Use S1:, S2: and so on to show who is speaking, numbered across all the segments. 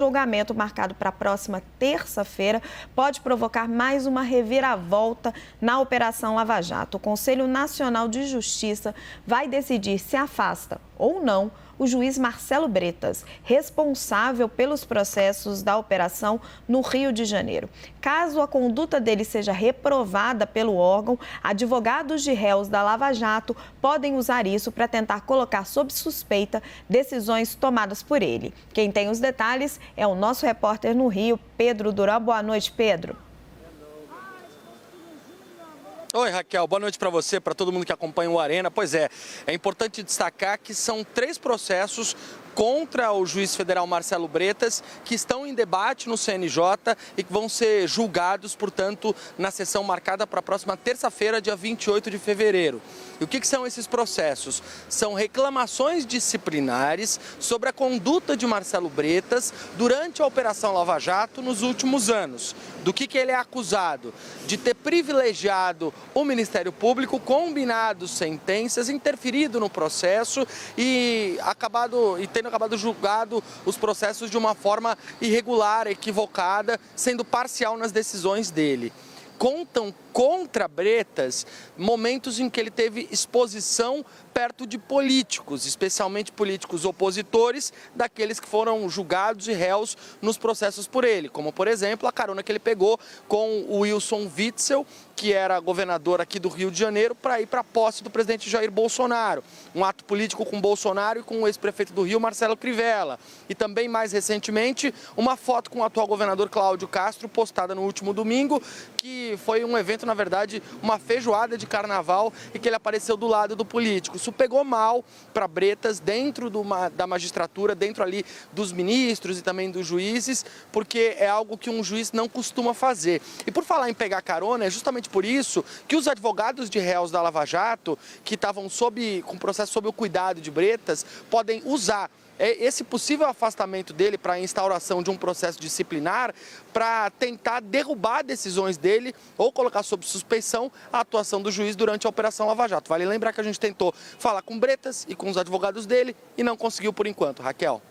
S1: julgamento marcado para a próxima terça-feira pode provocar mais uma reviravolta na Operação Lava Jato. O Conselho Nacional de Justiça vai decidir se afasta ou não o juiz Marcelo Bretas, responsável pelos processos da operação no Rio de Janeiro. Caso a conduta dele seja reprovada pelo órgão, advogados de réus da Lava Jato podem usar isso para tentar colocar sob suspeita decisões tomadas por ele. Quem tem os detalhes é o nosso repórter no Rio, Pedro Durão. Boa noite, Pedro.
S2: Oi, Raquel, boa noite para você, para todo mundo que acompanha o Arena. Pois é importante destacar que são 3 processos contra o juiz federal Marcelo Bretas, que estão em debate no CNJ e que vão ser julgados, portanto, na sessão marcada para a próxima terça-feira, dia 28 de fevereiro. E o que são esses processos? São reclamações disciplinares sobre a conduta de Marcelo Bretas durante a Operação Lava Jato nos últimos anos. Do que ele é acusado? De ter privilegiado o Ministério Público, combinado sentenças, interferido no processo e tendo acabado julgado os processos de uma forma irregular, equivocada, sendo parcial nas decisões dele. Contam contra Bretas momentos em que ele teve exposição perto de políticos, especialmente políticos opositores daqueles que foram julgados e réus nos processos por ele, como, por exemplo, a carona que ele pegou com o Wilson Witzel, que era governador aqui do Rio de Janeiro, para ir para a posse do presidente Jair Bolsonaro. Um ato político com Bolsonaro e com o ex-prefeito do Rio, Marcelo Crivella. E também, mais recentemente, uma foto com o atual governador Cláudio Castro, postada no último domingo, que foi um evento, na verdade, uma feijoada de carnaval e que ele apareceu do lado do político. Isso pegou mal para Bretas dentro da magistratura, dentro ali dos ministros e também dos juízes, porque é algo que um juiz não costuma fazer. E por falar em pegar carona, é justamente por isso que os advogados de réus da Lava Jato, que estavam com o processo sob o cuidado de Bretas, podem usar esse possível afastamento dele para a instauração de um processo disciplinar para tentar derrubar decisões dele ou colocar sob suspeição a atuação do juiz durante a Operação Lava Jato. Vale lembrar que a gente tentou falar com Bretas e com os advogados dele e não conseguiu por enquanto. Raquel.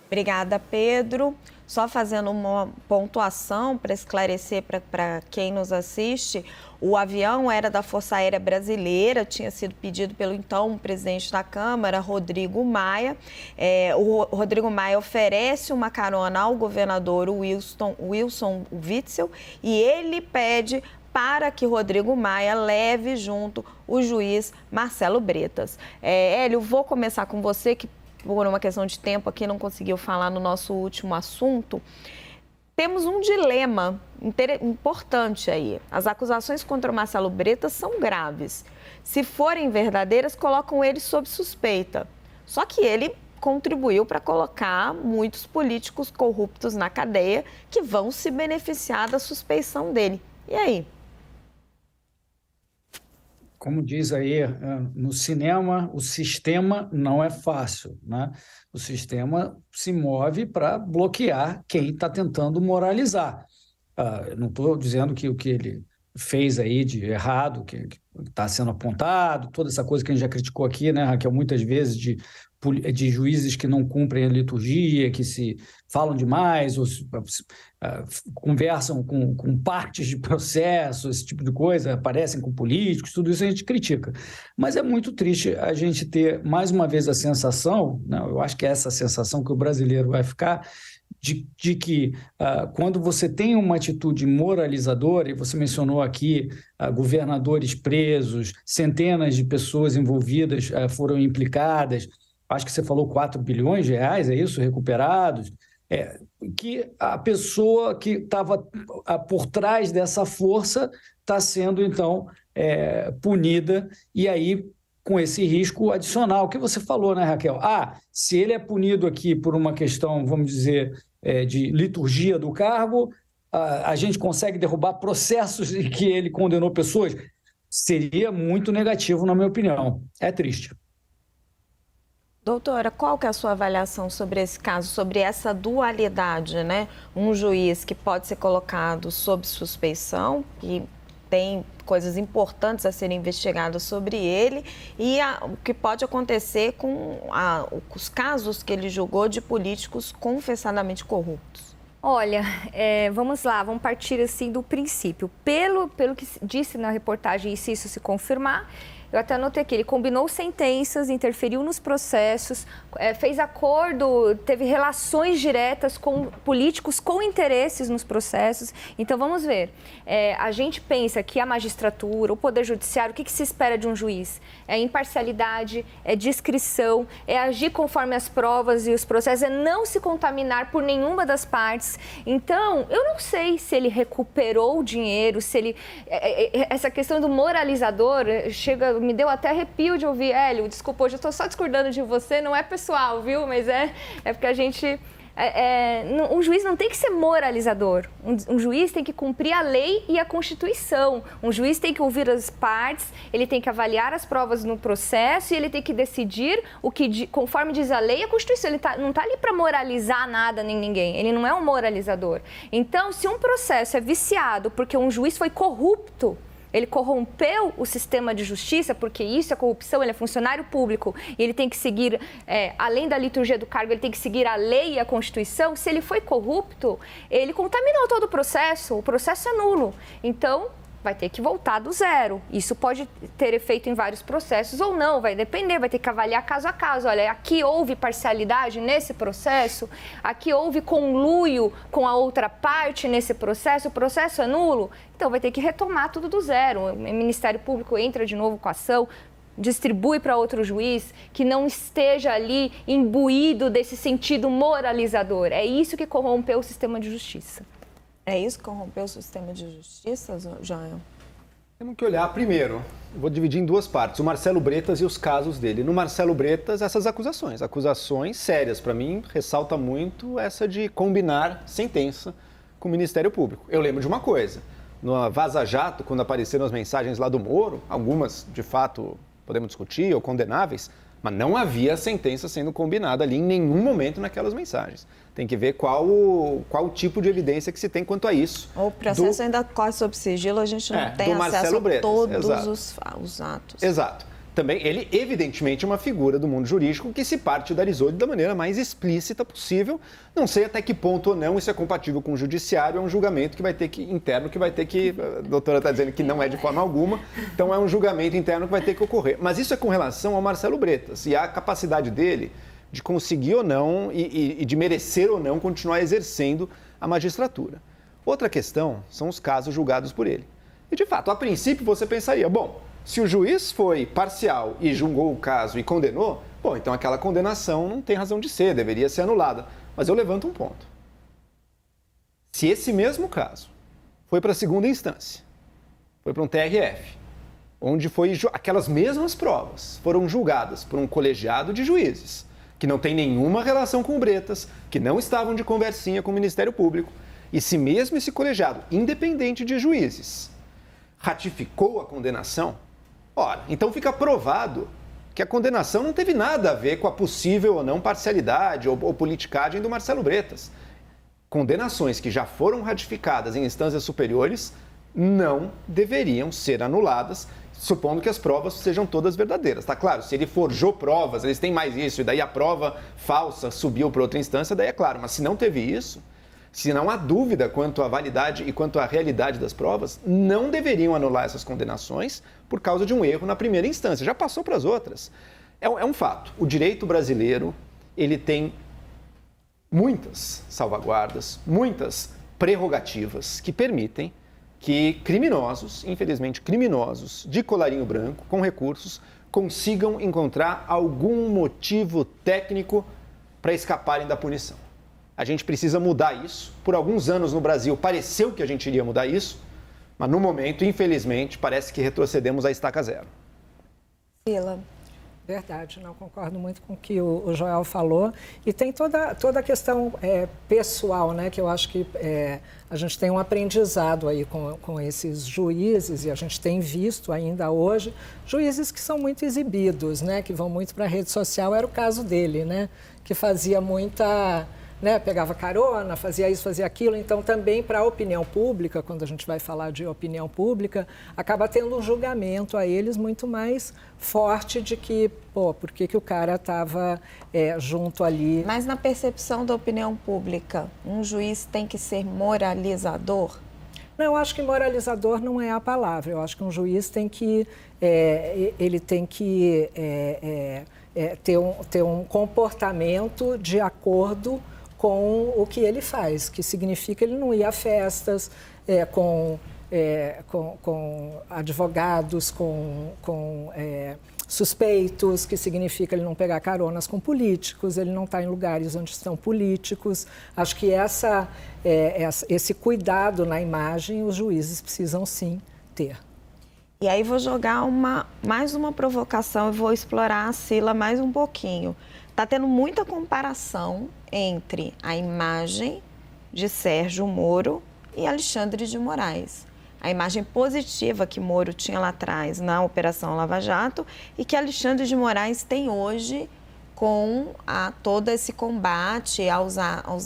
S1: Obrigada, Pedro. Só fazendo uma pontuação para esclarecer para quem nos assiste, o avião era da Força Aérea Brasileira, tinha sido pedido pelo então presidente da Câmara, Rodrigo Maia. O Rodrigo Maia oferece uma carona ao governador Wilson Witzel e ele pede para que Rodrigo Maia leve junto o juiz Marcelo Bretas. Hélio, vou começar com você, que por uma questão de tempo aqui não conseguiu falar no nosso último assunto. Temos um dilema importante aí. As acusações contra o Marcelo Bretas são graves. Se forem verdadeiras, colocam ele sob suspeita. Só que ele contribuiu para colocar muitos políticos corruptos na cadeia que vão se beneficiar da suspeição dele. E aí?
S3: Como diz aí, no cinema, o sistema não é fácil, né? O sistema se move para bloquear quem está tentando moralizar. Eu não estou dizendo que o que ele fez aí de errado, que está sendo apontado, toda essa coisa que a gente já criticou aqui, né, Raquel, muitas vezes de juízes que não cumprem a liturgia, que se falam demais, ou conversam com partes de processo, esse tipo de coisa, aparecem com políticos, tudo isso a gente critica. Mas é muito triste a gente ter, mais uma vez, a sensação, não, eu acho que é essa sensação que o brasileiro vai ficar, de que quando você tem uma atitude moralizadora, e você mencionou aqui governadores presos, centenas de pessoas envolvidas foram implicadas, acho que você falou 4 bilhões de reais, é isso, recuperados, que a pessoa que estava por trás dessa força está sendo, então, punida, e aí com esse risco adicional que você falou, né, Raquel? Se ele é punido aqui por uma questão, vamos dizer, de liturgia do cargo, a gente consegue derrubar processos em que ele condenou pessoas? Seria muito negativo, na minha opinião. É triste.
S1: Doutora, qual que é a sua avaliação sobre esse caso, sobre essa dualidade, né? Um juiz que pode ser colocado sob suspeição, que tem coisas importantes a serem investigadas sobre ele e o que pode acontecer com os casos que ele julgou de políticos confessadamente corruptos.
S4: Olha, vamos lá, vamos partir assim do princípio. Pelo que disse na reportagem, e se isso se confirmar, eu até anotei aqui, ele combinou sentenças, interferiu nos processos, fez acordo, teve relações diretas com políticos com interesses nos processos. Então, vamos ver. A gente pensa que a magistratura, o Poder Judiciário, o que se espera de um juiz? É imparcialidade, é discrição, é agir conforme as provas e os processos, é não se contaminar por nenhuma das partes. Então, eu não sei se ele recuperou o dinheiro, se ele... Essa questão do moralizador me deu até arrepio de ouvir. Hélio, desculpa, hoje eu estou só discordando de você, não é pessoal, viu? Mas é porque a gente... um juiz não tem que ser moralizador. Um juiz tem que cumprir a lei e a Constituição. Um juiz tem que ouvir as partes, ele tem que avaliar as provas no processo e ele tem que decidir o que, conforme diz a lei e a Constituição. Ele não está ali para moralizar nada nem ninguém. Ele não é um moralizador. Então, se um processo é viciado porque um juiz foi corrupto, ele corrompeu o sistema de justiça, porque isso é corrupção, ele é funcionário público e ele tem que seguir, além da liturgia do cargo, ele tem que seguir a lei e a Constituição. Se ele foi corrupto, ele contaminou todo o processo é nulo. Então, vai ter que voltar do zero. Isso pode ter efeito em vários processos ou não, vai depender, vai ter que avaliar caso a caso. Olha, aqui houve parcialidade nesse processo, aqui houve conluio com a outra parte nesse processo, o processo é nulo, então vai ter que retomar tudo do zero. O Ministério Público entra de novo com a ação, distribui para outro juiz que não esteja ali imbuído desse sentido moralizador. É isso que corrompeu o sistema de justiça.
S1: É isso que corrompeu o sistema de justiça, Joel?
S5: Temos que olhar primeiro, vou dividir em duas partes, o Marcelo Bretas e os casos dele. No Marcelo Bretas, essas acusações sérias. Para mim, ressalta muito essa de combinar sentença com o Ministério Público. Eu lembro de uma coisa, no Vaza Jato, quando apareceram as mensagens lá do Moro, algumas, de fato, podemos discutir ou condenáveis, mas não havia sentença sendo combinada ali em nenhum momento naquelas mensagens. Tem que ver qual o tipo de evidência que se tem quanto a isso.
S1: O processo ainda corre sob sigilo, a gente não tem acesso a todos os atos.
S5: Exato. Também, ele evidentemente é uma figura do mundo jurídico que se partidarizou da maneira mais explícita possível. Não sei até que ponto ou não isso é compatível com o judiciário, é um julgamento que vai ter que, interno, que vai ter que, a doutora está dizendo que não é de forma alguma, então é um julgamento interno que vai ter que ocorrer. Mas isso é com relação ao Marcelo Bretas e a capacidade dele de conseguir ou não e de merecer ou não continuar exercendo a magistratura. Outra questão são os casos julgados por ele. E, de fato, a princípio você pensaria, bom, se o juiz foi parcial e julgou o caso e condenou, bom, então aquela condenação não tem razão de ser, deveria ser anulada. Mas eu levanto um ponto. Se esse mesmo caso foi para a segunda instância, foi para um TRF, onde aquelas mesmas provas foram julgadas por um colegiado de juízes, que não tem nenhuma relação com o Bretas, que não estavam de conversinha com o Ministério Público, e se mesmo esse colegiado, independente de juízes, ratificou a condenação, ora, então fica provado que a condenação não teve nada a ver com a possível ou não parcialidade ou politicagem do Marcelo Bretas. Condenações que já foram ratificadas em instâncias superiores não deveriam ser anuladas, supondo que as provas sejam todas verdadeiras. Tá claro, se ele forjou provas, eles têm mais isso, e daí a prova falsa subiu para outra instância, daí é claro. Mas se não teve isso, se não há dúvida quanto à validade e quanto à realidade das provas, não deveriam anular essas condenações por causa de um erro na primeira instância. Já passou para as outras. É um fato. O direito brasileiro, ele tem muitas salvaguardas, muitas prerrogativas que permitem que criminosos, infelizmente criminosos, de colarinho branco, com recursos, consigam encontrar algum motivo técnico para escaparem da punição. A gente precisa mudar isso. Por alguns anos no Brasil pareceu que a gente iria mudar isso, mas no momento, infelizmente, parece que retrocedemos à estaca zero.
S1: Sila.
S6: Verdade, não concordo muito com o que o Joel falou. E tem toda a questão pessoal, né, que eu acho que a gente tem um aprendizado aí com esses juízes, e a gente tem visto ainda hoje juízes que são muito exibidos, né, que vão muito para a rede social. Era o caso dele, né, que fazia muita né, pegava carona, fazia isso, fazia aquilo. Então, também para a opinião pública, quando a gente vai falar de opinião pública, acaba tendo um julgamento a eles muito mais forte de que, por que o cara estava junto ali.
S1: Mas na percepção da opinião pública, um juiz tem que ser moralizador?
S6: Não, eu acho que moralizador não é a palavra. Eu acho que um juiz tem que, ele tem que ter um comportamento de acordo com o que ele faz, que significa ele não ir a festas com advogados, com suspeitos, que significa ele não pegar caronas com políticos, ele não está em lugares onde estão políticos. Acho que esse cuidado na imagem os juízes precisam sim ter.
S1: E aí vou jogar mais uma provocação e vou explorar a Sila mais um pouquinho. Está tendo muita comparação entre a imagem de Sérgio Moro e Alexandre de Moraes. A imagem positiva que Moro tinha lá atrás na Operação Lava Jato e que Alexandre de Moraes tem hoje com todo esse combate aos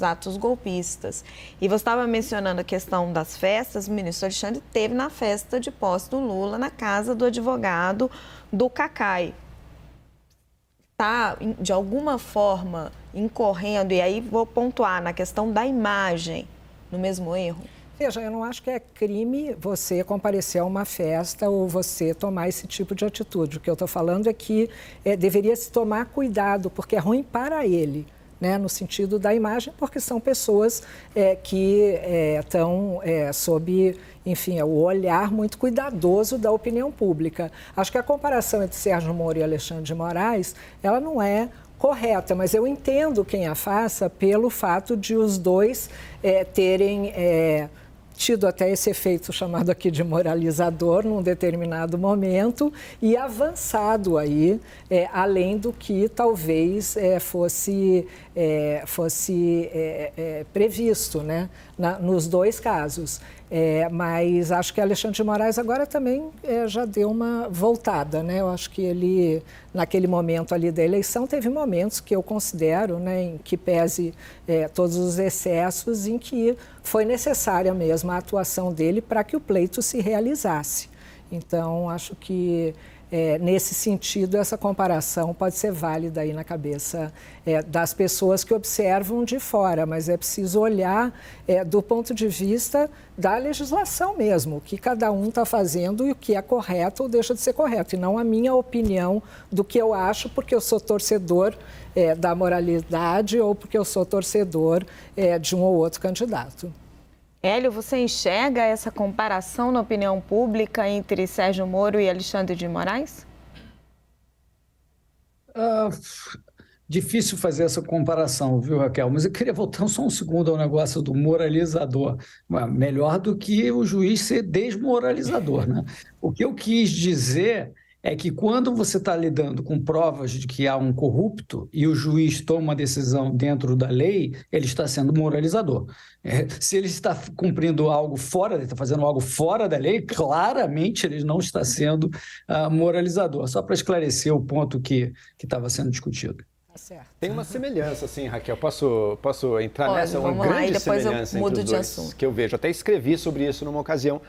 S1: atos golpistas. E você estava mencionando a questão das festas, o ministro Alexandre esteve na festa de posse do Lula na casa do advogado do Cacai. Está, de alguma forma, incorrendo, e aí vou pontuar na questão da imagem, no mesmo erro?
S6: Veja, eu não acho que é crime você comparecer a uma festa ou você tomar esse tipo de atitude. O que eu estou falando é que deveria se tomar cuidado, porque é ruim para ele, né, no sentido da imagem, porque são pessoas que estão sob, enfim, o olhar muito cuidadoso da opinião pública. Acho que a comparação entre Sérgio Moro e Alexandre de Moraes, ela não é correta, mas eu entendo quem a faça pelo fato de os dois terem tido até esse efeito chamado aqui de moralizador num determinado momento e avançado aí, além do que talvez fosse previsto, né, nos dois casos. Mas acho que Alexandre de Moraes agora também já deu uma voltada, né? Eu acho que ele, naquele momento ali da eleição, teve momentos que eu considero, né, em que pese todos os excessos, em que foi necessária mesmo a atuação dele para que o pleito se realizasse. Então, acho que nesse sentido, essa comparação pode ser válida aí na cabeça das pessoas que observam de fora, mas é preciso olhar do ponto de vista da legislação mesmo, o que cada um está fazendo e o que é correto ou deixa de ser correto, e não a minha opinião do que eu acho porque eu sou torcedor da moralidade ou porque eu sou torcedor de um ou outro candidato.
S1: Hélio, você enxerga essa comparação na opinião pública entre Sérgio Moro e Alexandre de Moraes?
S3: Difícil fazer essa comparação, viu, Raquel? Mas eu queria voltar só um segundo ao negócio do moralizador. Melhor do que o juiz ser desmoralizador, né? O que eu quis dizer é que quando você está lidando com provas de que há um corrupto e o juiz toma uma decisão dentro da lei, ele está sendo moralizador. Se ele está cumprindo algo fora, está fazendo algo fora da lei, claramente ele não está sendo moralizador. Só para esclarecer o ponto que estava sendo discutido.
S6: Certo.
S5: Tem uma semelhança, assim, Raquel. Posso entrar nessa? Uma
S1: vamos lá,
S5: grande
S1: e depois
S5: semelhança
S1: eu mudo
S5: entre os
S1: de
S5: dois
S1: assunto.
S5: que eu vejo. Até escrevi sobre isso numa ocasião.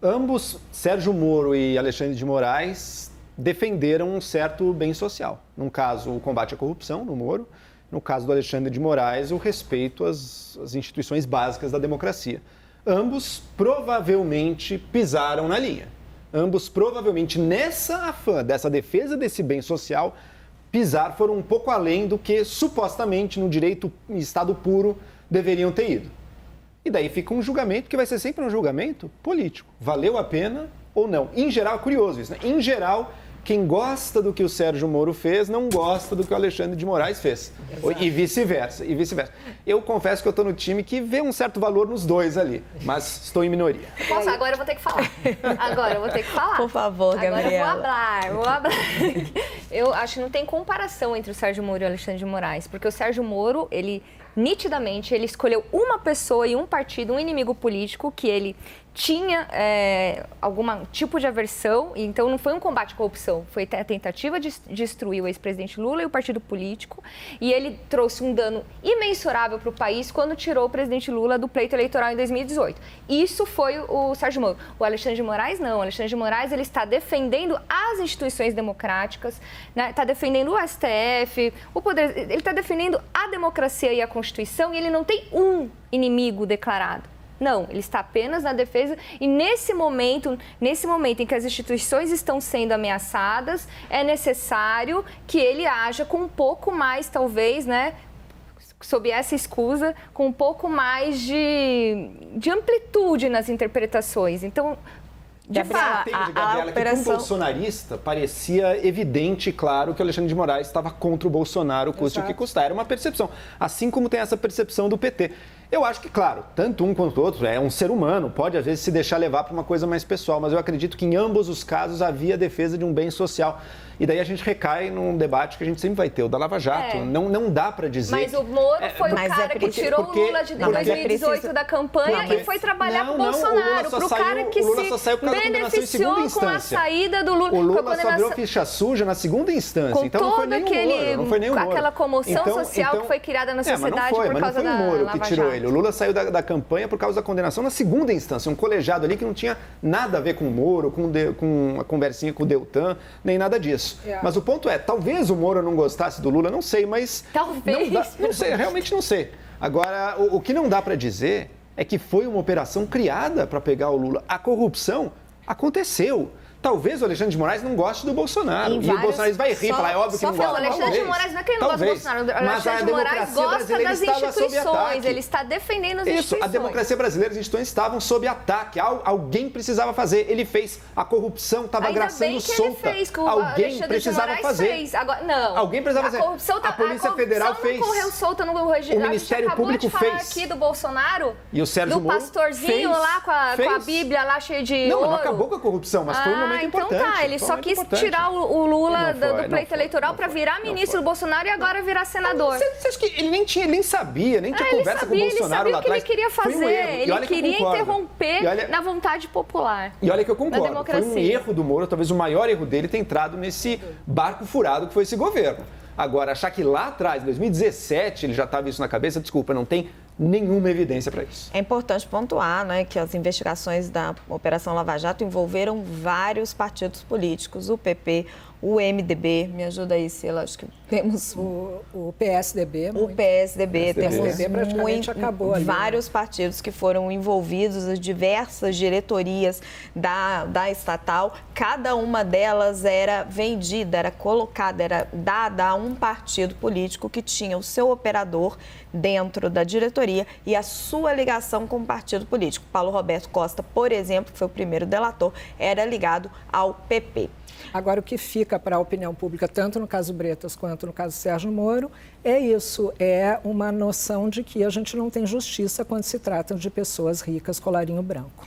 S5: Ambos, Sérgio Moro e Alexandre de Moraes, defenderam um certo bem social. Num caso, o combate à corrupção, no Moro. No caso do Alexandre de Moraes, o respeito às instituições básicas da democracia. Ambos provavelmente pisaram na linha. Ambos provavelmente, nessa afã, dessa defesa desse bem social, foram um pouco além do que, supostamente, no direito em estado puro, deveriam ter ido. E daí fica um julgamento, que vai ser sempre um julgamento político. Valeu a pena ou não? Em geral, é curioso isso, né? Em geral, quem gosta do que o Sérgio Moro fez não gosta do que o Alexandre de Moraes fez. Exato. E vice-versa, Eu confesso que eu estou no time que vê um certo valor nos dois ali, mas estou em minoria.
S4: Posso? Agora eu vou ter que falar.
S1: Por favor, Gabriela.
S4: Agora eu vou falar. Eu acho que não tem comparação entre o Sérgio Moro e o Alexandre de Moraes, porque o Sérgio Moro, ele nitidamente, ele escolheu uma pessoa e um partido, um inimigo político que ele tinha algum tipo de aversão, então não foi um combate à corrupção, foi a tentativa de destruir o ex-presidente Lula e o partido político, e ele trouxe um dano imensurável para o país quando tirou o presidente Lula do pleito eleitoral em 2018. Isso foi o Sérgio Moro. O Alexandre de Moraes não. O Alexandre de Moraes ele está defendendo as instituições democráticas, né? Está defendendo o STF, o poder, ele está defendendo a democracia e a Constituição, e ele não tem um inimigo declarado. Não, ele está apenas na defesa e nesse momento em que as instituições estão sendo ameaçadas, é necessário que ele haja com um pouco mais, talvez, né, sob essa escusa, com um pouco mais de amplitude nas interpretações. Então, de fato,
S5: a operação... que, como bolsonarista, parecia evidente e claro que o Alexandre de Moraes estava contra o Bolsonaro, custe o que custar. Era uma percepção, assim como tem essa percepção do PT. Eu acho que, claro, tanto um quanto o outro é um ser humano, pode às vezes se deixar levar para uma coisa mais pessoal, mas eu acredito que em ambos os casos havia defesa de um bem social. E daí a gente recai num debate que a gente sempre vai ter, o da Lava Jato. Não dá para dizer...
S4: Mas o Moro foi o cara que tirou o Lula de 2018 da campanha e foi trabalhar com o Bolsonaro. Para o cara que se beneficiou com a saída do Lula.
S5: O Lula só virou ficha suja na segunda instância. Então não foi nem o Moro.
S4: Aquela comoção social que foi criada na sociedade por causa da Lava Jato.
S5: Mas não foi o Moro que tirou ele. O Lula saiu da campanha por causa da condenação na segunda instância. Um colegiado ali que não tinha nada a ver com o Moro, com a conversinha com o Deltan, nem nada disso. Mas o ponto é, talvez o Moro não gostasse do Lula, não sei, mas...
S4: Talvez.
S5: Não sei, realmente não sei. Agora, o que não dá para dizer é que foi uma operação criada para pegar o Lula. A corrupção aconteceu. Talvez o Alexandre de Moraes não goste do Bolsonaro. E o Bolsonaro vai rir, falar, é óbvio que não gosta.
S4: O Alexandre de Moraes não é que ele não gosta do Bolsonaro. O Alexandre de Moraes gosta das instituições. Ele está defendendo as instituições.
S5: Isso, a democracia brasileira, as instituições estavam sob ataque. Alguém precisava fazer. Ele fez. A corrupção estava graçando solta. Alguém precisava fazer.
S4: Agora, não.
S5: Alguém precisava fazer. A Polícia Federal fez.
S4: Não correu solta no registro.
S5: O Ministério Público fez.
S4: Aqui do Bolsonaro.
S5: E o Sérgio Moro
S4: do pastorzinho lá com a Bíblia lá cheia de ouro.
S5: Não acabou com a corrupção, mas foi um momento importante.
S4: Então tá, ele só quis tirar o Lula do pleito eleitoral para virar ministro do Bolsonaro e agora virar senador.
S5: Você acha que ele nem sabia, nem tinha conversa com o Bolsonaro lá atrás?
S4: Ele sabia o que ele queria fazer. Ele queria interromper na vontade popular.
S5: E olha que eu concordo. Foi um erro do Moro, talvez o maior erro dele, ter entrado nesse barco furado que foi esse governo. Agora, achar que lá atrás, em 2017, ele já estava isso na cabeça, desculpa, não tem nenhuma evidência para isso.
S1: É importante pontuar, né, que as investigações da Operação Lava Jato envolveram vários partidos políticos, o PP, o MDB, me ajuda aí, Sila, acho que temos...
S6: O PSDB.
S1: O PSDB, temos
S6: praticamente acabou ali,
S1: vários partidos que foram envolvidos, as diversas diretorias da estatal, cada uma delas era vendida, era colocada, era dada a um partido político que tinha o seu operador dentro da diretoria e a sua ligação com o partido político. Paulo Roberto Costa, por exemplo, que foi o primeiro delator, era ligado ao PP.
S6: Agora, o que fica para a opinião pública, tanto no caso Bretas quanto no caso Sérgio Moro, é isso, é uma noção de que a gente não tem justiça quando se trata de pessoas ricas, colarinho branco.